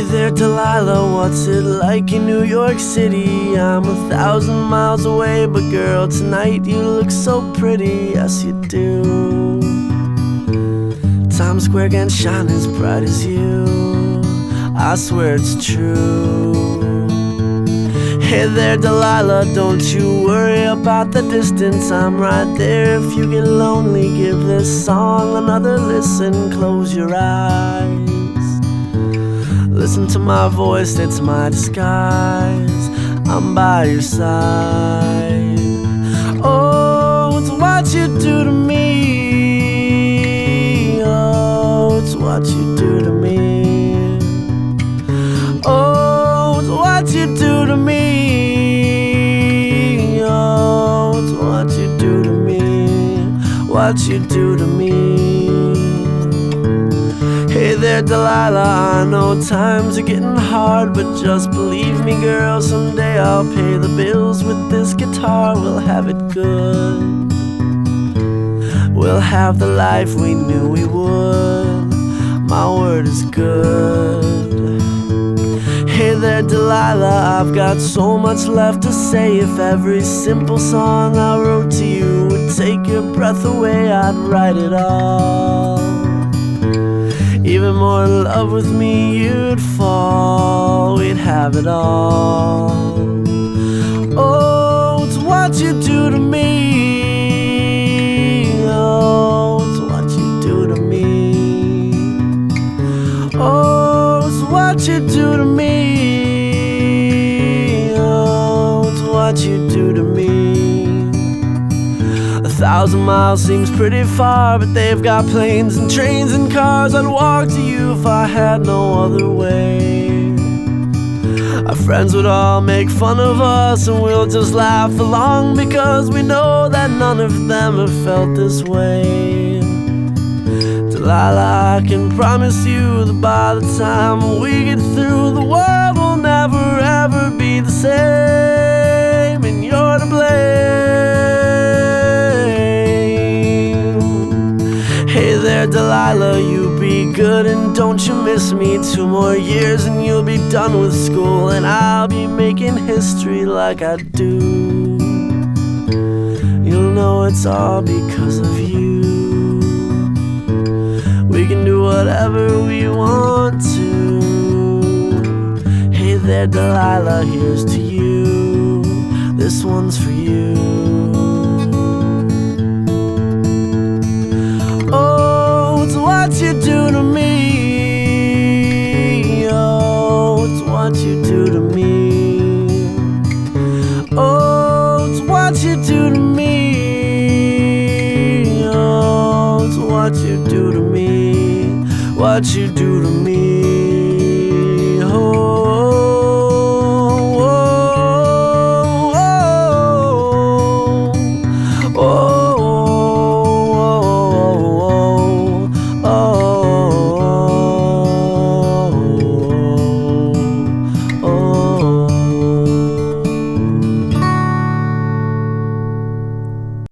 Hey there, Delilah, what's it like in New York City? I'm 1,000 miles away, but girl, tonight you look so pretty, yes you do. Times Square can't shine as bright as you, I swear it's true. Hey there, Delilah, don't you worry about the distance, I'm right there. If you get lonely, give this song another listen. Close your eyes, listen to my voice, it's my disguise. I'm by your side. Oh, it's what you do to me. Oh, it's what you do to me. Oh, it's what you do to me. Oh, it's what you do to me. What you do to me. Hey there, Delilah, I know times are getting hard, but just believe me, girl, someday I'll pay the bills with this guitar. We'll have it good, we'll have the life we knew we would. My word is good. Hey there, Delilah, I've got so much left to say. If every simple song I wrote to you would take your breath away, I'd write it all. Even more in love with me you'd fall, we'd have it all. Oh, it's what you do to me. Oh, it's what you do to me. Oh, it's what you do to me. Oh, it's what you do to me. 1,000 miles seems pretty far, but they've got planes and trains and cars. I'd walk to you if I had no other way. Our friends would all make fun of us, and we'll just laugh along, because we know that none of them have felt this way. Delilah, I can promise you that by the time we get through, the world will never ever be the same, and you're to blame. Hey there, Delilah, you be good and don't you miss me. 2 more years and you'll be done with school, and I'll be making history like I do. You'll know it's all because of you. We can do whatever we want to. Hey there, Delilah, here's to you. This one's for you. What you do to me. Oh, it's what you do to me. Oh, it's what you do to me. Oh, it's what you do to me. What you do to me.